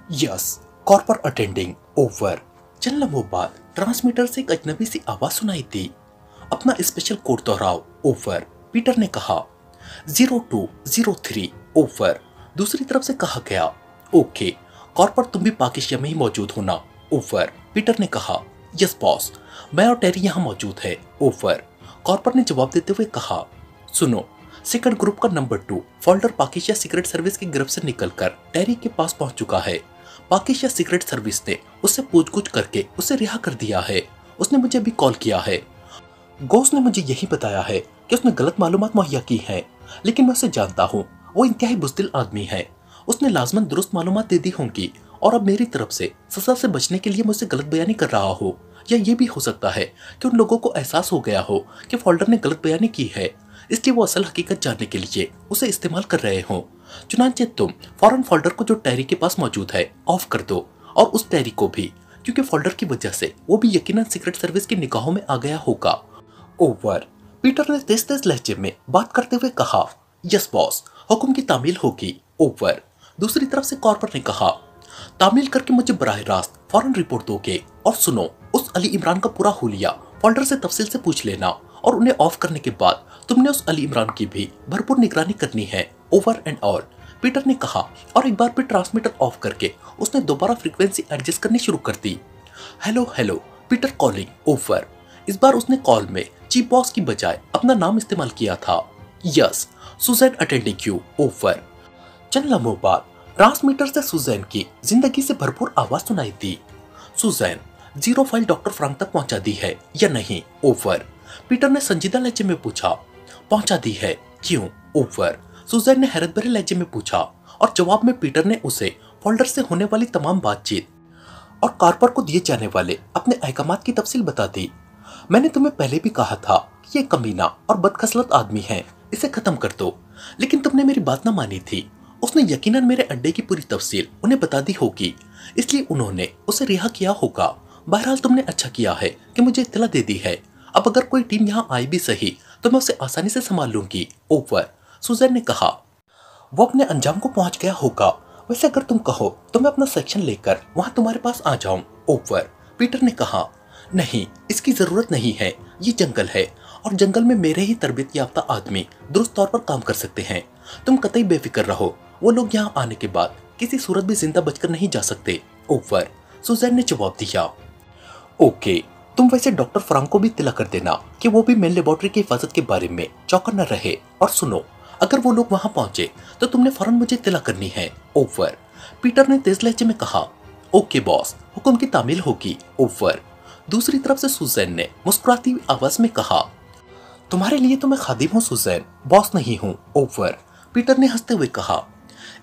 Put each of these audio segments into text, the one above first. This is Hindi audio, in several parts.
Yes, Cooper attending over. चंद लम्हों बाद ट्रांसमीटर से एक अजनबी सी आवाज सुनाई दी। अपना स्पेशल कोड दोहराओ ओवर, पीटर ने कहा। 0203 ओवर, दूसरी तरफ से कहा गया। ओके, कॉर्पर तुम भी पाकिस्तान में ही मौजूद होना ओवर, पीटर ने कहा। यस बॉस, मैं और टेरी यहाँ मौजूद है ओवर, कॉर्पर ने जवाब देते हुए कहा। सुनो, सीक्रेट ग्रुप का number 2 folder Pakistan secret service की गिरफ्त से निकलकर टेरी के पास पहुंच चुका है। पाकिस्तान सीक्रेट सर्विस ने उससे पूछगुछ करके उसे रिहा कर दिया है। उसने मुझे अभी कॉल किया है। गोस ने मुझे यही बताया है कि उसने गलत मालूमात मुहैया की है, लेकिन मैं उसे जानता हूँ। वो इंतहाई बुज़दिल आदमी है। उसने लाजमन दुरुस्त मालूमात दे दी होंगी और अब मेरी तरफ से सजा से बचने के लिए मुझसे गलत बयानी कर रहा हो, या ये भी हो सकता है कि उन लोगों को एहसास हो गया हो कि फोल्डर ने गलत बयानी की है, इसलिए वो असल हकीकत जानने के लिए उसे इस्तेमाल कर रहे हो। चुनांचे तुम फौरन फोल्डर को जो टेरी के पास मौजूद है ऑफ कर दो, और उस टेरी को भी, क्योंकि फोल्डर की वजह से वो भी यकीनन सीक्रेट सर्विस की निगाहों में आ गया होगा ओवर, पीटर ने तेज तेज लहजे में बात करते हुए कहा। यस बॉस, हुक्म की तामील होगी ओवर, दूसरी तरफ से कॉर्पर ने कहा। तामील करके मुझे बराह रास्त फौरन रिपोर्ट दोगे, और सुनो, उस अली इमरान का पूरा हुलिया फोल्डर से तफसील से पूछ लेना, और उन्हें ऑफ करने के बाद तुमने उस अली इमरान की भी भरपूर निगरानी करनी है ओवर एंड ऑल, पीटर ने कहा। और एक बार फिर ट्रांसमीटर ऑफ करके उसने दोबारा फ्रीक्वेंसी एडजस्ट करनी शुरू कर दी। Hello hello, Peter calling over. इस बार उसने कॉल में चीफ बॉस की बजाय अपना नाम इस्तेमाल किया था। Yes, Susan attending you over. चंद लम्हों बाद ट्रांसमीटर से सुजैन की जिंदगी से भरपूर आवाज सुनाई दी। सुजैन, 0 फाइल डॉक्टर फ्रांक तक पहुंचा दी है या नहीं ओवर, पीटर ने संजीदा लहजे में पूछा। पहुंचा दी है, क्यों ओवर, सुजैन ने हैरत भरे लहजे में पूछा, और जवाब में पीटर ने उसे फोल्डर से होने वाली तमाम बातचीत और कॉर्पर को दिए जाने वाले अपने अहकामात की तफसील बता दी। मैंने तुम्हें पहले भी कहा था कि ये कमीना और बदखसलत आदमी है, इसे खत्म कर दो, लेकिन तुमने मेरी बात ना मानी थी। उसने यकीनन मेरे अड्डे की पूरी तफसील उन्हें बता दी होगी, इसलिए उन्होंने उसे रिहा किया होगा। बहरहाल तुमने अच्छा किया है कि मुझे इत्तला दे दी है। अब अगर कोई टीम यहाँ आई भी सही तो मैं उसे आसानी से संभाल लूंगी ओवर, सुजैन ने कहा। वो अपने अंजाम को पहुंच गया होगा। वैसे अगर तुम कहो तो मैं अपना सेक्शन लेकर वहां तुम्हारे पास आ जाऊं ओवर, पीटर ने कहा। नहीं, इसकी जरूरत नहीं है, ये जंगल है और जंगल में मेरे ही तरबियत याफ्ता आदमी दुरुस्त तौर पर काम कर सकते हैं। तुम कतई बेफिक्र रहो, वो लोग यहाँ आने के बाद किसी सूरत भी जिंदा बचकर नहीं जा सकते ओवर, सुजैन ने जवाब दिया। ओके, तुम वैसे डॉक्टर फ्रांक को भी इत्तला कर देना कि वो भी मेन लेबोरेटरी की हिफाजत के बारे में चौकन्ना रहे, और सुनो, अगर वो लोग वहां पहुंचे तो तुमने फौरन मुझे इत्तला करनी है ओवर, पीटर ने तेज लहजे में कहा। ओके बॉस, हुक्म की तामील होगी ओवर, दूसरी तरफ से सुजैन ने मुस्कुराती हुई आवाज में कहा। तुम्हारे लिए तो मैं खादिम हूँ सुजैन, बॉस नहीं हूँ ओवर, पीटर ने हंसते हुए कहा।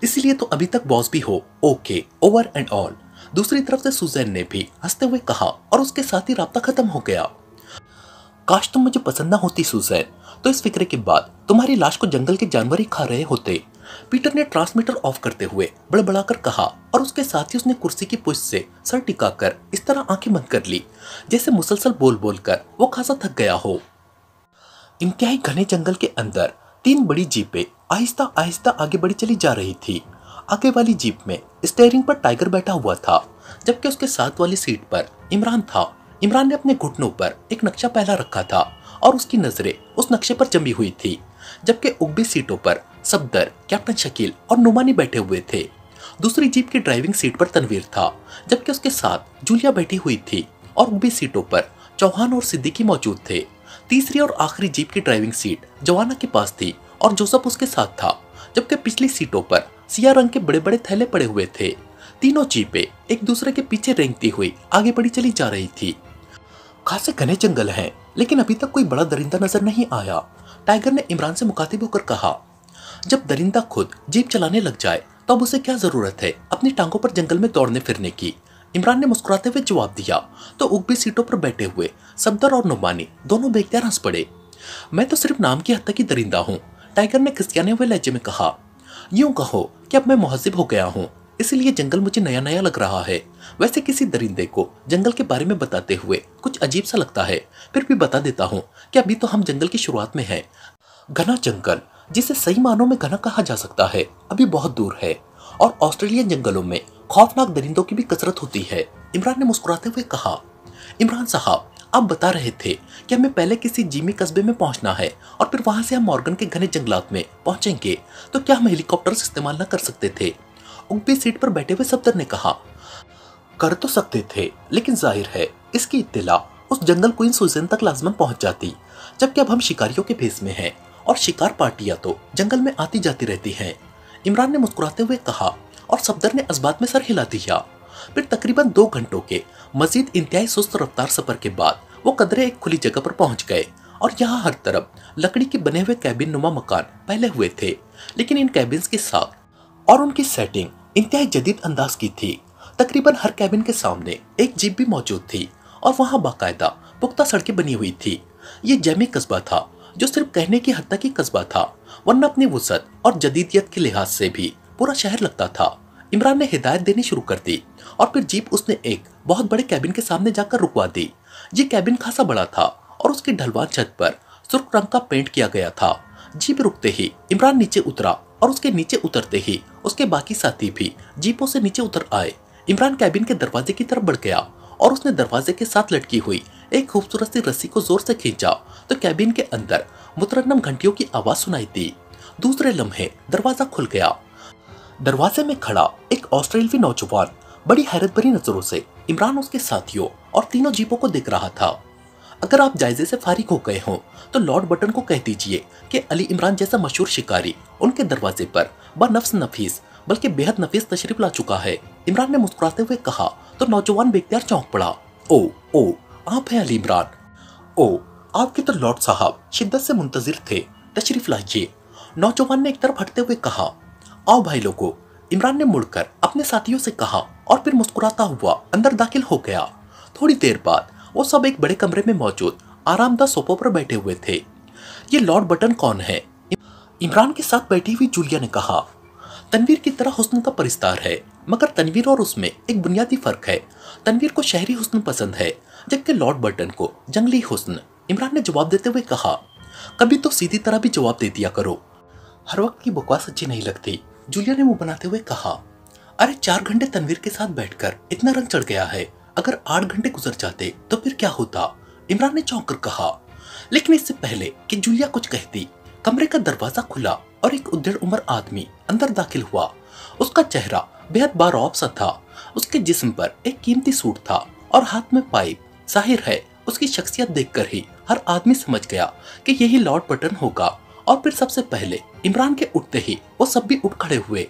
इसीलिए तो अभी तक बॉस भी हो ओके ओवर एंड ऑल, दूसरी तरफ से सुजैन ने भी हंसते हुए कहा, और उसके साथ ही राब्ता खत्म हो गया। काश तुम मुझे पसंद ना होती सुजैन, तो इस फिक्रे के बाद तुम्हारी लाश को जंगल के जानवर ही खा रहे होते, पीटर ने ट्रांसमीटर ऑफ करते हुए बड़बड़ाकर कहा, और उसके साथ ही उसने कुर्सी की पुष्ट से सर टिकाकर इस तरह आंखें बंद कर ली जैसे मुसलसल बोल बोल कर वो खासा थक गया हो। इंतहाई घने जंगल के अंदर 3 बड़ी जीपें आहिस्ता आहिस्ता आगे बढ़ी चली जा रही थी। आगे वाली जीप में स्टीयरिंग पर टाइगर बैठा हुआ था, जबकि उसके साथ वाली सीट पर इमरान था। इमरान ने अपने घुटनों पर एक नक्शा पहला रखा था और उसकी नजरें उस नक्शे पर जमी हुई थी, जबकि उगबी सीटों पर सफदर, कैप्टन शकील और नुमानी बैठे हुए थे। दूसरी जीप की ड्राइविंग सीट पर तनवीर था, जबकि उसके साथ जूलिया बैठी हुई थी, और उगबी सीटों पर चौहान और सिद्दीकी मौजूद थे। तीसरी और आखिरी जीप की ड्राइविंग सीट जवाना के पास थी और जोसेफ उसके साथ था, जबकि पिछली सीटों पर सिया रंग के बड़े बड़े थैले पड़े हुए थे। तीनों जीपें एक दूसरे के पीछे रेंगती हुई आगे बढ़ी चली जा रही थी। खासे घने जंगल हैं, लेकिन अभी तक कोई बड़ा दरिंदा नजर नहीं आया, टाइगर ने इमरान से मुखातिब होकर कहा। जब दरिंदा खुद जीप चलाने लग जाए तो अब उसे क्या जरूरत है अपनी टांगों पर जंगल में दौड़ने फिरने की, इमरान ने मुस्कुराते हुए जवाब दिया। तो उगबी सीटों पर बैठे हुए सफदर और नुमानी दोनों बेख्तियार हंस पड़े। मैं तो सिर्फ नाम की हद तक ही दरिंदा हूँ, टाइगर ने खिसियाने हुए लहजे में कहा। यूं कहो कि अब मैं मुहज्जिब हो गया हूँ, इसीलिए जंगल मुझे नया नया लग रहा है। वैसे किसी दरिंदे को जंगल के बारे में बताते हुए कुछ अजीब सा लगता है, फिर भी बता देता हूँ कि अभी तो हम जंगल की शुरुआत में हैं। घना जंगल, जिसे सही मानों में घना कहा जा सकता है, अभी बहुत दूर है, और ऑस्ट्रेलियन जंगलों में खौफनाक दरिंदों की भी कसरत होती है। इमरान ने मुस्कुराते हुए कहा, इमरान साहब, आप बता रहे थे कि हमें पहले किसी जिमी कस्बे में पहुंचना है और फिर वहां से हम मॉर्गन के घने जंगलात में पहुंचेंगे, तो क्या हम हेलीकॉप्टर इस्तेमाल न कर सकते थे? उगती सीट पर बैठे हुए सफदर ने कहा, कर तो सकते थे, लेकिन जाहिर है इसकी इत्तला उस जंगल क्वीन सुजैन तक लाजमन पहुंच जाती, जबकि अब हम शिकारियों के भेस में हैं और शिकार पार्टियां तो जंगल में आती जाती रहती हैं। इमरान ने मुस्कुराते हुए कहा और सफदर ने इस बात में सर हिला दिया। फिर तकरीबन 2 घंटों के मजीद इंतहाई सुस्त रफ्तार सफर के बाद वो कदरे एक खुली जगह पर पहुंच गए और यहाँ हर तरफ लकड़ी के बने हुए कैबिन नुमा मकान फैले हुए थे, लेकिन इन कैबिन्स के साथ और उनकी सेटिंग इंतहाई जदीद अंदाज की थी। तकरीबन हर कैबिन के सामने एक जीप भी मौजूद थी और वहाँ बाकायदा पुख्ता सड़कें बनी हुई थी। ये जैमी कस्बा था जो सिर्फ कहने की हद तक ही कस्बा था, वरना अपनी वुसअत और जदीदियत के लिहाज से भी पूरा शहर लगता था। इमरान ने हिदायत देनी शुरू कर दी और फिर जीप उसने एक बहुत बड़े कैबिन के सामने जाकर रुकवा दी। ये कैबिन खासा बड़ा था और उसकी ढलवान छत पर सुर्ख रंग का पेंट किया गया था। जीप रुकते ही इमरान नीचे उतरा और उसके नीचे उतरते ही उसके बाकी साथी भी जीपों से नीचे उतर आए। इमरान कैबिन के दरवाजे की तरफ बढ़ गया और उसने दरवाजे के साथ लटकी हुई एक खूबसूरत सी रस्सी को जोर से खींचा तो कैबिन के अंदर मुतरन्नम घंटियों की आवाज सुनाई दी। दूसरे लम्हे दरवाजा खुल गया। दरवाजे में खड़ा एक ऑस्ट्रेलियाई नौजवान बड़ी हैरत भरी नजरों से इमरान, उसके साथियों और तीनों जीपों को देख रहा था। अगर आप जायजे से फारिग हो गए हों तो लॉर्ड बटन को कह दीजिए कि अली इमरान जैसा मशहूर शिकारी उनके दरवाजे पर बनफ्स नफीस बल्कि बेहद नफीस तशरीफ ला चुका है। इमरान ने मुस्कुराते हुए कहा तो नौजवान बेख्तियार चौंक पड़ा। ओ, आप हैं अली इमरान? ओ, आपके तो लॉर्ड साहब शिद्दत से मुंतजिर थे, तशरीफ लाइए। नौजवान ने एक तरफ हटते हुए कहा। आओ भाई लोगों, इमरान ने मुड़कर अपने साथियों से कहा और फिर मुस्कुराता हुआ अंदर दाखिल हो गया। थोड़ी देर बाद वो सब एक बड़े कमरे में मौजूद आरामदाह सोफों पर बैठे हुए थे। ये लॉर्ड बटन कौन है? इमरान के साथ बैठी हुई जूलिया ने कहा। तनवीर की तरह हुस्न का परिस्तार है, मगर तनवीर और उसमें एक बुनियादी फर्क है। तनवीर को शहरी हुस्न पसंद है, जबकि लॉर्ड बटन को जंगली हुस्न। इमरान ने जवाब देते हुए कहा, कभी तो सीधी तरह भी जवाब दे दिया करो, हर वक्त की बकवास अच्छी नहीं लगती। जूलिया ने मुंह बनाते हुए कहा, अरे 4 घंटे तनवीर के साथ बैठकर इतना रंग चढ़ गया है, अगर 8 घंटे गुजर जाते तो फिर क्या होता? इमरान ने चौंक कर कहा। लेकिन इससे पहले कि जूलिया कुछ कहती, कमरे का दरवाजा खुला और एक उद्दड़ उम्र आदमी अंदर दाखिल हुआ। उसका चेहरा बेहद बारौब सा था। उसके जिस्म पर एक कीमती सूट था और हाथ में पाइप। जाहिर है उसकी शख्सियत देखकर ही हर आदमी समझ गया कि यही लॉर्ड बटन होगा। और फिर सबसे पहले इमरान के उठते ही वो सब भी उठ खड़े हुए।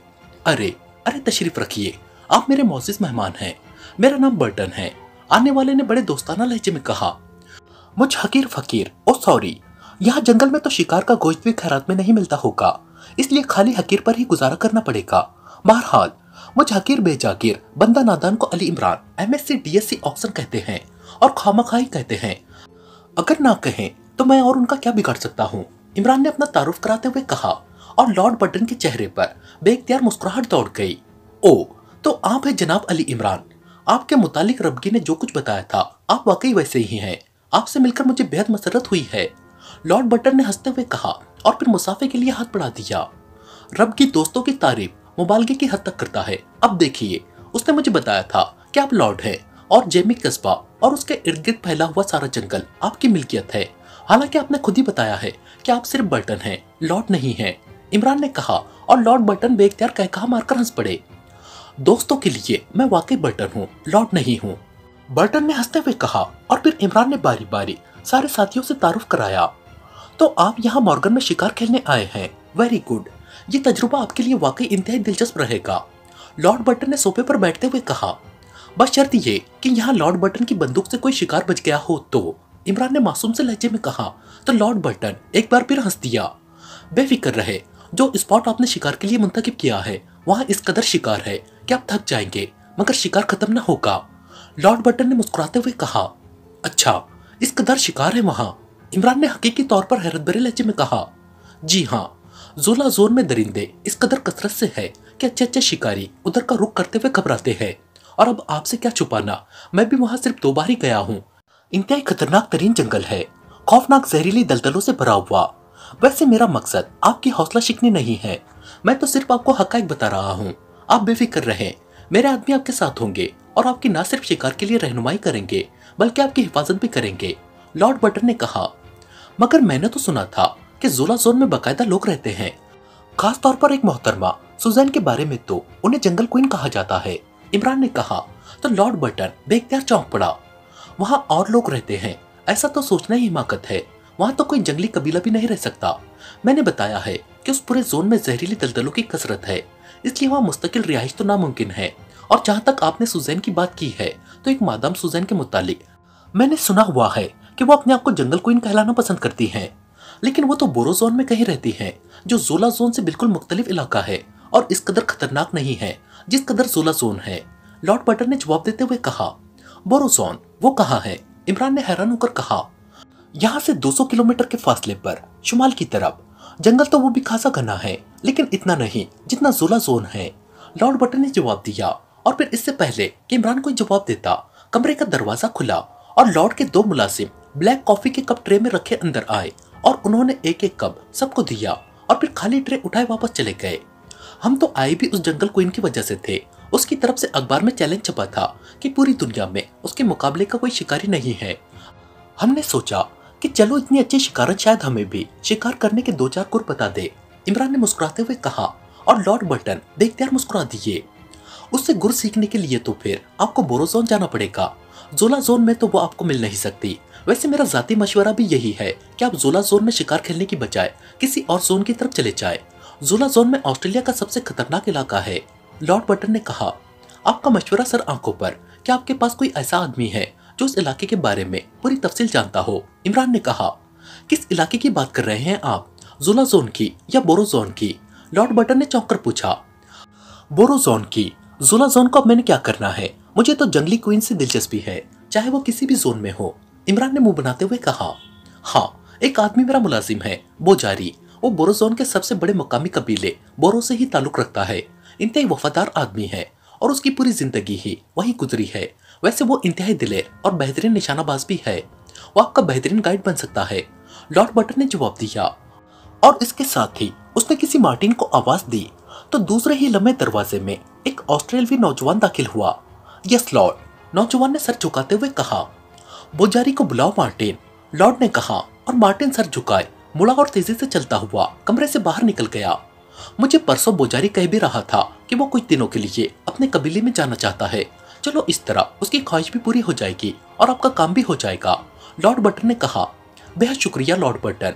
अरे तशरीफ रखिए, आप मेरे मोअज़्ज़िज़ मेहमान हैं, मेरा नाम बर्टन है। आने वाले ने बड़े दोस्ताना लहजे में कहा। मुझ हकीर फकीर, ओ सॉरी, यहाँ जंगल में तो शिकार का गोश्त भी खैरात में नहीं मिलता होगा, इसलिए खाली हकीर पर ही गुजारा करना पड़ेगा। बहरहाल मुझ हकीर बेजागिर बंदा नादान को Ali Imran MSc DSc Oxon कहते हैं और खामखाई कहते हैं। अगर ना कहें तो मैं और उनका क्या बिगाड़ सकता हूँ? इमरान ने अपना तारुफ कराते हुए कहा और लॉर्ड बटन के चेहरे पर बेख्तियार मुस्कुराहट दौड़ गई। ओ, तो आप हैं जनाब अली इमरान। आपके मुतालिक रबगी ने जो कुछ बताया था आप वाकई वैसे ही हैं। आपसे मिलकर मुझे बेहद मसरत हुई है, लॉर्ड बटन ने हंसते हुए कहा और फिर मुसाफे के लिए हाथ बढ़ा दिया। रबगी दोस्तों की तारीफ मुबालगे की हद तक करता है। अब देखिए, उसने मुझे बताया था कि आप लॉर्ड हैं और जेमी कस्बा और उसके इर्द गिर्द फैला हुआ सारा जंगल आपकी मिल्कियत है। हालांकि आपने खुद ही बताया है कि आप सिर्फ बटन हैं, लॉर्ड नहीं हैं, इमरान ने कहा और लॉर्ड बटन बेख्तियार कहकहा मारकर हंस पड़े। दोस्तों के लिए मैं वाकई बटन हूँ, लॉर्ड नहीं हूँ, बर्टन ने हंसते हुए कहा और फिर इमरान ने बारी बारी सारे साथियों से तारुफ कराया। तो आप यहाँ मॉर्गन में शिकार खेलने आए हैं, वेरी गुड, ये तजुर्बा आपके लिए वाकई इंतहाई दिलचस्प रहेगा, लॉर्ड बटन ने सोफे पर बैठते हुए कहा। बस शर्त ये कि यहाँ लॉर्ड बटन की बंदूक से कोई शिकार बच गया हो तो, इमरान ने मासूम से लहजे में कहा। तो लॉर्ड बटन एक बार फिर हंस दिया। बेफिक्र रहे, जो स्पॉट आपने शिकार के लिए मुंतखब किया है वहाँ इस कदर शिकार है कि आप थक जाएंगे, मगर शिकार खत्म न होगा, लॉर्ड बटन ने मुस्कुराते हुए कहा। अच्छा, इस कदर शिकार है वहाँ? इमरान ने हकीकी तौर पर हैरत भरे लहजे में कहा। जी हाँ, जोला जोन में दरिंदे इस कदर कसरत से है कि अच्छे अच्छे शिकारी उधर का रुख करते हुए घबराते हैं। और अब आपसे क्या छुपाना, मैं भी वहाँ सिर्फ 2 बार ही गया हूँ। इंतहाई खतरनाक तरीन जंगल है, खौफनाक जहरीली दलदलों से भरा हुआ। वैसे मेरा मकसद आपकी हौसला शिकनी नहीं है, मैं तो सिर्फ आपको हकायक बता रहा हूँ। आप बेफिक्र रहें, मेरे आदमी आपके साथ होंगे और आपकी न सिर्फ शिकार के लिए रहनुमाई करेंगे बल्कि आपकी हिफाजत भी करेंगे, लॉर्ड बटन ने कहा। मगर मैंने तो सुना था कि जोला जोन में बाकायदा लोग रहते हैं, खास तौर पर एक मोहतरमा सुजैन के बारे में तो उन्हें जंगल क्वीन कहा जाता है, इमरान ने कहा। तो लॉर्ड बटन बेख्तियार चौंक पड़ा। वहां और लोग रहते हैं, ऐसा तो सोचना ही हिमाकत है। वहां तो कोई जंगली कबीला भी नहीं रह सकता। मैंने बताया है कि उस पूरे जोन में जहरीली दलदलों की कसरत है, इसलिए वहां मुस्तकिल रिहाइश तो नामुमकिन है। और जहां तक आपने सुजैन की बात की है, तो एक मादाम सुजैन के मुतालिक मैंने सुना हुआ है कि वो अपने आप को जंगल क्वीन कहलाना पसंद करती हैं, लेकिन वो तो बोरो जोन में कहीं रहती हैं, जो जोला जोन से बिल्कुल मुख्तलिफ इलाका है और इस कदर खतरनाक नहीं है जिस कदर जोला जोन है, लॉर्ड बटन ने जवाब देते हुए कहा। बोरो जोन वो कहाँ है? इमरान ने हैरान होकर कहा। यहाँ से 200 किलोमीटर के फासले पर शुमाल की तरफ। जंगल तो वो भी खासा घना है, लेकिन इतना नहीं जितना जोला जोन है, लॉर्ड बटन ने जवाब दिया। और फिर इससे पहले कि इमरान कोई जवाब देता, कमरे का दरवाजा खुला और लॉर्ड के 2 मुलाजिम ब्लैक कॉफी के कप ट्रे में रखे अंदर आए और उन्होंने एक एक कप सबको दिया और फिर खाली ट्रे उठाए वापस चले गए। हम तो आए भी उस जंगल क्वीन की वजह से थे। उसकी तरफ से अखबार में चैलेंज छपा था कि पूरी दुनिया में उसके मुकाबले का कोई शिकारी नहीं है। हमने सोचा कि चलो इतनी अच्छी शिकारत शायद हमें भी शिकार करने के 2-4 गुर बता दे, इमरान ने मुस्कुराते हुए कहा। और लॉर्ड बटन बेख्तियार मुस्कुरा दिए। उससे गुर सीखने के लिए तो फिर आपको बोरो जोन जाना पड़ेगा। जोला जोन में तो वो आपको मिल नहीं सकती। वैसे मेरा जाती मशवरा भी यही है कि आप जोला जोन में शिकार खेलने की बजाय किसी और जोन की तरफ चले जाए। जोला जोन में ऑस्ट्रेलिया का सबसे खतरनाक इलाका है, लॉर्ड बटन ने कहा। आपका मशवरा सर आंखों पर। क्या आपके पास कोई ऐसा आदमी है जो उस इलाके के बारे में पूरी तफसील जानता हो? इमरान ने कहा। किस इलाके की बात कर रहे हैं आप, जोला जोन की या बोरो जोन की? लॉर्ड बटन ने चौंक कर पूछा। बोरो जोन की। जोला जोन को अब मैंने क्या करना है? मुझे तो जंगली क्वीन से दिलचस्पी है, चाहे वो किसी भी जोन में हो, इमरान ने मुंह बनाते हुए कहा। हाँ, एक आदमी मेरा मुलाजिम है, बोजारी। वो बोरो जोन के सबसे बड़े मकामी कबीले बोरो से ही ताल्लुक रखता है। इंतहाई वफादार आदमी है और उसकी पूरी जिंदगी ही वहीं गुजरी है। वैसे वो इंतहाई दिलेर और बेहतरीन निशानाबाज भी है। वो आपका बेहतरीन गाइड बन सकता है, लॉर्ड बटन ने जवाब दिया। और इसके साथ ही उसने किसी मार्टिन को आवाज दी तो दूसरे ही लम्हे दरवाजे में एक ऑस्ट्रेलियावी नौजवान दाखिल हुआ। यस लॉर्ड, नौजवान ने सर झुकाते हुए कहा। बोजारी को बुलाओ मार्टिन, लॉर्ड ने कहा। और मार्टिन सर झुकाए मुड़ा और तेजी से चलता हुआ कमरे से बाहर निकल गया। मुझे परसों बोजारी कह भी रहा था कि वो कुछ दिनों के लिए अपने कबीले में जाना चाहता है। चलो इस तरह उसकी ख्वाहिश भी पूरी हो जाएगी और आपका काम भी हो जाएगा, लॉर्ड बटन ने कहा। बेहद शुक्रिया लॉर्ड बटन,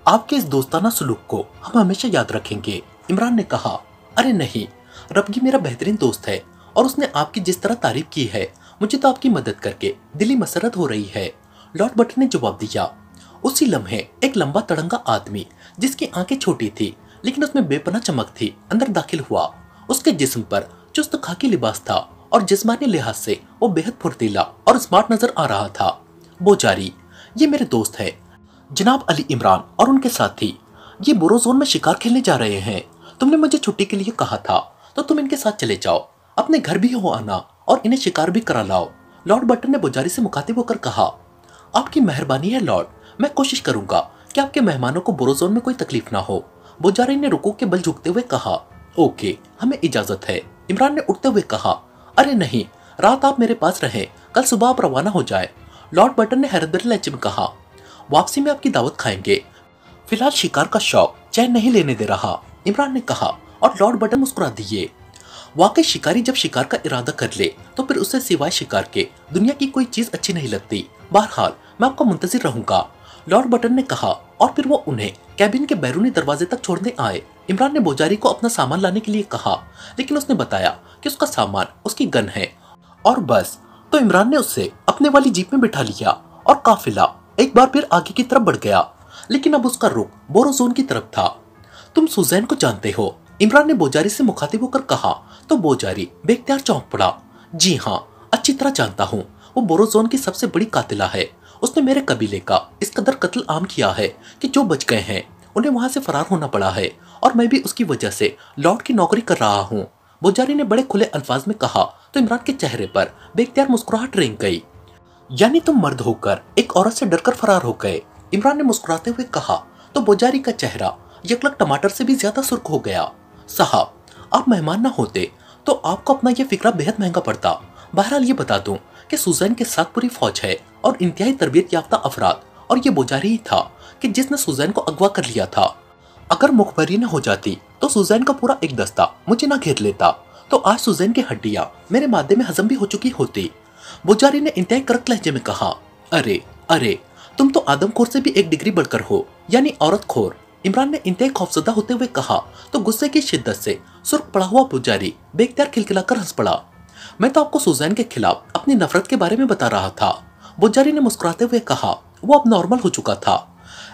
आपके इस दोस्ताना सलूक को हम हमेशा याद रखेंगे, इमरान ने कहा। अरे नहीं, रबगी मेरा बेहतरीन दोस्त है और उसने आपकी जिस तरह तारीफ की है, मुझे तो आपकी मदद करके दिली मसरत हो रही है, लॉर्ड बटन ने जवाब दिया। उसी लम्हे एक लंबा तड़ंगा आदमी जिसकी आंखें छोटी थी लेकिन उसमें बेपनाह चमक थी अंदर दाखिल हुआ। उसके जिस्म पर चुस्त खाकी लिबास था और जिस्मानी लिहाज से वो बेहद फुर्तीला और स्मार्ट नजर आ रहा था। बोजारी, ये मेरे दोस्त है जनाब अली इमरान और उनके साथी। ये बोरो जोन में शिकार खेलने जा रहे हैं। तुमने मुझे छुट्टी के लिए कहा था तो तुम इनके साथ चले जाओ। अपने घर भी हो आना और इन्हें शिकार भी करा लाओ, लॉर्ड बटन ने बोजारी से मुखातिब होकर कहा। आपकी मेहरबानी है लॉर्ड, मैं कोशिश करूंगा कि आपके मेहमानों को बोरो जोन में कोई तकलीफ ना हो, बोजारी ने रुकू के बल झुकते हुए कहा। ओके, हमें इजाजत है, इमरान ने उठते हुए कहा। अरे नहीं, रात आप मेरे पास रहें, कल सुबह आप रवाना हो जाए, लॉर्ड बटन ने हैरत भरे लहजे में कहा। वापसी में आपकी दावत खाएंगे, फिलहाल शिकार का शौक चैन नहीं लेने दे रहा, इमरान ने कहा। और लॉर्ड बटन मुस्कुरा दिए। वाकई शिकारी जब शिकार का इरादा कर ले तो फिर उससे सिवाय शिकार के दुनिया की कोई चीज अच्छी नहीं लगती। बहरहाल मैं आपका मुंतजिर रहूंगा, लॉर्ड बटन ने कहा। और फिर वो उन्हें कैबिन के बैरूनी दरवाजे तक छोड़ने आए। इमरान ने बोजारी को अपना सामान लाने के लिए कहा, लेकिन उसने बताया कि उसका सामान उसकी गन है और बस। तो इमरान ने उससे अपने वाली जीप में बिठा लिया और काफिला एक बार फिर आगे की तरफ बढ़ गया, लेकिन अब उसका रुख बोरो जोन की तरफ था। तुम सुजैन को जानते हो, इमरान ने बोजारी से मुखातिब होकर कहा। तो बोजारी बेख्तियार चौंक पड़ा। जी हाँ, अच्छी तरह जानता हूँ, वो बोरो जोन की सबसे बड़ी कातिला है। उसने मेरे कबीले का इस कदर कत्ल आम किया है कि जो बच गए हैं उन्हें वहां से फरार होना पड़ा है और मैं भी उसकी वजह से लॉर्ड की नौकरी कर रहा हूँ, बोजारी ने बड़े खुले अल्फाज में कहा। तो इमरान के चेहरे पर बेख्तियार मुस्कुराहट रेंग गई। यानी तुम मर्द होकर एक औरत से डरकर फरार हो गए, इमरान ने मुस्कुराते हुए कहा। तो बोजारी का चेहरा यकलक टमाटर से भी ज्यादा सुर्ख हो गया। साहब, आप मेहमान ना होते तो आपको अपना ये फिक्रा बेहद महंगा पड़ता। बहरहाल ये बता दूं कि सुजैन के साथ पूरी फौज है और इंतहाई तरबियत याफ्ता अफराद, और ये बोजारी ही था कि जिसने सुजैन को अगवा कर लिया था। अगर मुखबरी न हो जाती तो सुजैन का पूरा एक दस्ता मुझे न घेर लेता, तो आज सुजैन की हड्डियां मेरे मादे में हजम भी हो चुकी होती। बोजारी ने इंतहाई कड़क लहजे में कहा, अरे अरे, तुम तो आदमखोर से भी एक डिग्री बढ़कर हो, यानी औरतखोर। इमरान ने इंतहाई खौफजदा होते हुए कहा तो गुस्से की शिद्दत से सुर्ख पड़ा हुआ बोजारी बेख्तियार खिलखिलाकर हंस पड़ा। मैं तो आपको सुजैन के खिलाफ अपनी नफरत के बारे में बता रहा था। बोजारी ने मुस्कुराते हुए कहा, वो अब नॉर्मल हो चुका था,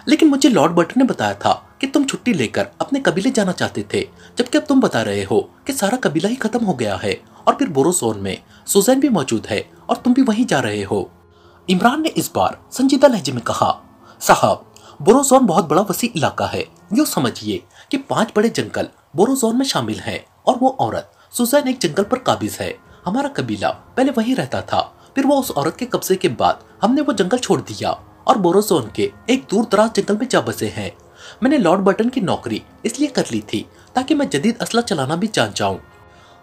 लेकिन मुझे लॉर्ड बटन ने बताया था कि तुम छुट्टी लेकर अपने कबीले जाना चाहते थे, जबकि अब तुम बता रहे हो कि सारा कबीला ही खत्म हो गया है और फिर बोरोजोन में सुजैन भी मौजूद है और तुम भी वहीं जा रहे हो। इमरान ने इस बार संजीदा लहजे में कहा, साहब, बोरोजोन बहुत बड़ा वसी इलाका है। यूँ समझिए कि 5 बड़े जंगल बोरोजोन में शामिल हैं और वो औरत सुजैन एक जंगल पर काबिज है। हमारा कबीला पहले वहीं रहता था, फिर वो उस औरत के कब्जे के बाद हमने वो जंगल छोड़ दिया और बोरोजोन के एक दूर दराज जंगल में जा बसे हैं। मैंने लॉर्ड बटन की नौकरी इसलिए कर ली थी ताकि मैं जदीद असला चलाना भी जान जाऊं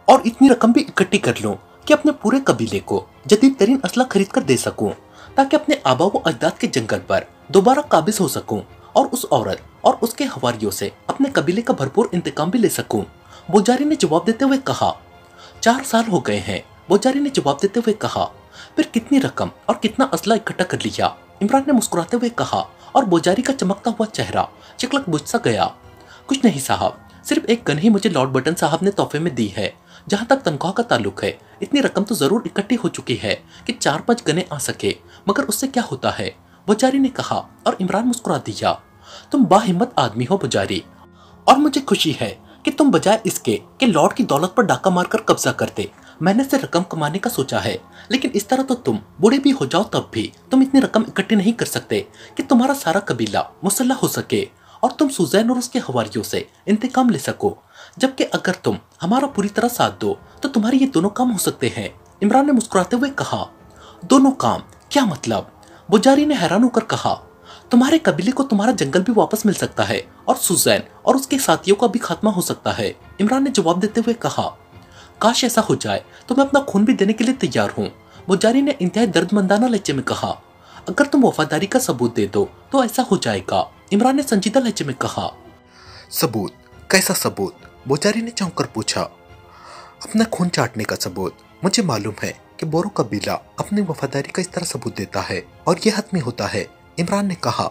और इतनी रकम भी इकट्ठी कर लूं कि अपने पूरे कबीले को जदीद तरीन असला खरीद कर दे सकूं, ताकि अपने आबा व अजदाद के जंगल पर दोबारा काबिज हो सकूं और उस औरत और उसके हवारियों से अपने कबीले का भरपूर इंतकाम भी ले सकूं। बोजारी ने जवाब देते हुए कहा, 4 साल हो गए हैं। बोजारी ने जवाब देते हुए कहा, फिर कितनी रकम और कितना असला इकट्ठा कर लिया? इमरान ने मुस्कुराते हुए कहा और बोजारी का चमकता हुआ चेहरा चिकलक बुझ सा गया। कुछ नहीं साहब, सिर्फ एक गन ही मुझे लॉर्ड बटन साहब ने तोहफे में दी है। जहाँ तक तनख्वाह का ताल्लुक है, इतनी रकम तो जरूर इकट्ठी हो चुकी है कि 4-5 गने आ सके, मगर उससे क्या होता है? बोजारी ने कहा और इमरान मुस्कुरा दिया। तुम बाहिम्मत आदमी हो बोजारी, और मुझे खुशी है कि तुम बजाय इसके कि लॉर्ड की दौलत पर डाका मारकर कब्जा करते, मेहनत से रकम कमाने का सोचा है। लेकिन इस तरह तो तुम बूढ़े भी हो जाओ तब भी तुम इतनी रकम इकट्ठी नहीं कर सकते कि तुम्हारा सारा कबीला मुसल्लह हो सके और तुम सुजैन और उसके हवारियों से इंतकाम ले सको। जबकि अगर तुम हमारा पूरी तरह साथ दो तो तुम्हारे ये दोनों काम हो सकते हैं। इमरान ने मुस्कुराते हुए कहा, दोनों काम? क्या मतलब? बोजारी ने हैरान होकर कहा, तुम्हारे कबीले को तुम्हारा जंगल भी वापस मिल सकता है और सुजैन और उसके साथियों का भी खात्मा हो सकता है। इमरान ने जवाब देते हुए कहा, काश ऐसा हो जाए तो मैं अपना खून भी देने के लिए तैयार हूँ। बोजारी ने इंतहाई दर्दमंदाना लहजे में कहा, अगर तुम वफादारी का सबूत दे दो तो ऐसा हो जाएगा। इमरान ने संजीदा लहजे में कहा, सबूत? कैसा सबूत? बोजारी ने चौंक कर पूछा। अपना खून चाटने का सबूत? मुझे मालूम है कि बोरो कबीला अपनी वफादारी का इस तरह सबूत देता है और यह हतमी होता है। इमरान ने कहा,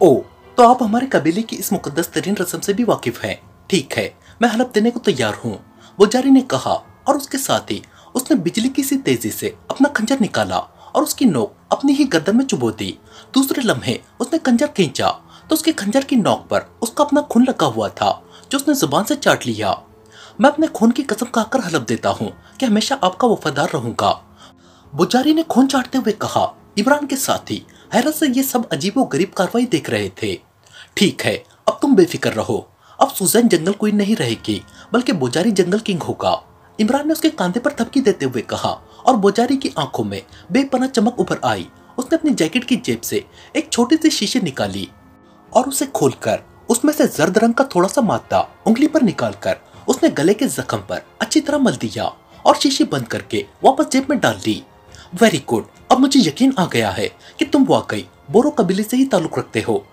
ओ, तो आप हमारे कबीले की इस मुकद्दस तरीन रस्म से भी वाकिफ हैं। ठीक है, मैं हलफ देने को तैयार हूँ। बोजारी ने कहा और उसके साथ ही उसने बिजली की सी तेजी से अपना खंजर निकाला और उसकी नोक अपनी ही गर्दन में चुभो दी। दूसरे लम्हे उसने खंजर खींचा तो उसके खंजर की नोक पर उसका अपना खून लगा हुआ था, जो उसने जुबान से चाट लिया। मैं अपने खून की कसम खाकर हलफ देता हूँ कि हमेशा आपका वफादार रहूंगा। बोजारी ने खून चाटते हुए कहा। इमरान के साथी हैरत से ये सब अजीबो गरीब कार्रवाई देख रहे थे। ठीक है, अब तुम बेफिक्र रहो। अब सुजैन जंगल क्वीन नहीं रहेगी, बल्कि बोजारी जंगल किंग होगा। इमरान ने उसके कांधे पर थपकी देते हुए कहा और बोजारी की आंखों में बेपनाह चमक उभर आई। उसने अपनी जैकेट की जेब से एक छोटी सी शीशी निकाली और उसे खोलकर उसमें से जर्द रंग का थोड़ा सा मादा उंगली पर निकालकर उसने गले के जख्म पर अच्छी तरह मल दिया और शीशी बंद करके वापस जेब में डाल दी। वेरी गुड, अब मुझे यकीन आ गया है कि तुम वाकई बोरो कबीले से ही ताल्लुक रखते हो।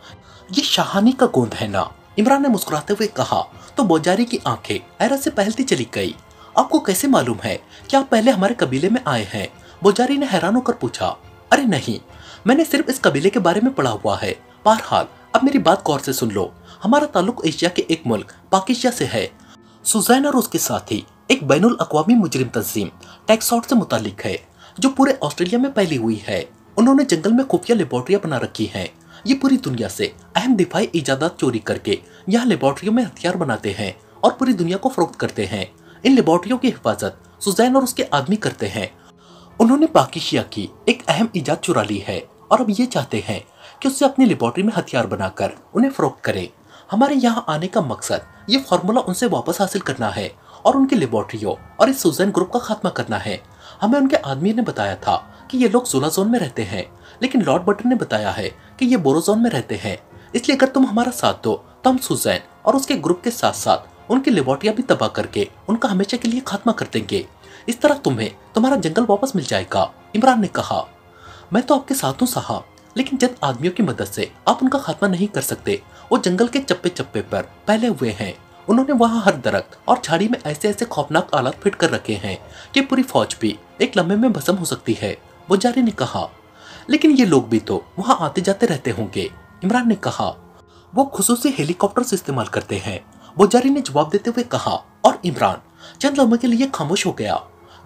ये शाहानी का गोंद है ना? इमरान ने मुस्कुराते हुए कहा तो बोजारी की आंखें हैरत से पहलती चली गई। आपको कैसे मालूम है कि आप पहले हमारे कबीले में आए हैं? बोजारी ने हैरान होकर पूछा। अरे नहीं, मैंने सिर्फ इस कबीले के बारे में पढ़ा हुआ है। बहरहाल अब मेरी बात गौर से सुन लो। हमारा ताल्लुक एशिया के एक मुल्क पाकिस्तान से है। सुजैन और उसके साथी एक बैनुल अक़वामी मुजरिम तंजीम टैक्सॉट से मुतालिक है, जो पूरे ऑस्ट्रेलिया में फैली हुई है। उन्होंने जंगल में खुफिया लेबोरेटरियां बना रखी हैं। ये पूरी दुनिया से अहम दिफाई इजादात चोरी करके यहाँ लेबोरेटरियों में हथियार बनाते हैं और पूरी दुनिया को फरोख्त करते हैं। इन लेबोरेटरियों की हिफाजत सुजैन और उसके आदमी करते हैं। उन्होंने पाकिस्तान की एक अहम इजाद चुरा ली है और अब ये चाहते हैं कि उससे अपनी लेबोरेटरी में हथियार बनाकर उन्हें फरोख्त करें। हमारे यहाँ आने का मकसद ये फार्मूला उनसे वापस हासिल करना है और उनकी लेबोरेटरियों और इस सुजैन ग्रुप का खात्मा करना है। हमें उनके आदमी ने बताया था कि ये लोग जुला जोन में रहते हैं, लेकिन लॉर्ड बटन ने बताया है कि ये बोरोजोन में रहते हैं। इसलिए अगर तुम हमारा साथ दो तो हम सुजैन और उसके ग्रुप के साथ साथ उनकी लेबोरेटरियां भी तबाह करके उनका हमेशा के लिए खात्मा कर देंगे। इस तरह तुम्हें तुम्हारा जंगल वापस मिल जाएगा। इमरान ने कहा, मैं तो आपके साथ हूँ साहब, लेकिन चंद आदमियों की मदद से आप उनका खात्मा नहीं कर सकते। वो जंगल के चप्पे चप्पे पर फैले हुए हैं। उन्होंने वहाँ हर दरख्त और झाड़ी में ऐसे ऐसे खौफनाक आलात फिट कर रखे हैं कि पूरी फौज भी एक लम्हे में भस्म हो सकती है। बोजारी ने कहा, लेकिन ये लोग भी तो वहाँ आते जाते रहते होंगे। इमरान ने कहा, वो खुसूसी हेलीकॉप्टर्स इस्तेमाल करते हैं। बोजारी ने जवाब देते हुए कहा, और इमरान चंद लम्हे के लिए खामोश हो गया।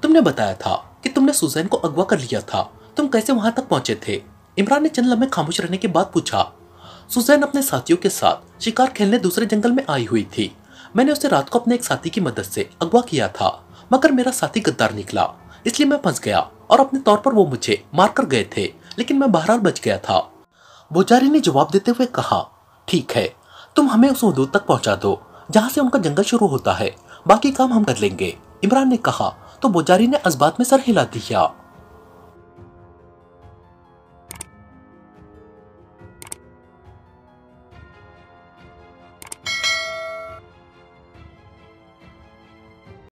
तुमने बताया था कि तुमने सुजैन को अगवा कर लिया था, तुम कैसे वहां तक पहुंचे थे? इमरान ने चंद लम्हे खामोश रहने के बाद पूछा। सुजैन अपने साथियों के साथ शिकार खेलने दूसरे जंगल में आई हुई थी। मैंने उसे रात को अपने एक साथी की मदद से अगवा किया था, मगर मेरा साथी गद्दार निकला, इसलिए मैं फंस गया और अपने तौर पर वो मुझे मार कर गए थे, लेकिन मैं बहरहाल बच गया था। बोजारी ने जवाब देते हुए कहा, ठीक है, तुम हमें उस हदूद तक पहुंचा दो जहां से उनका जंगल शुरू होता है, बाकी काम हम कर लेंगे। इमरान ने कहा तो बोजारी ने इस बात में सर हिला दिया।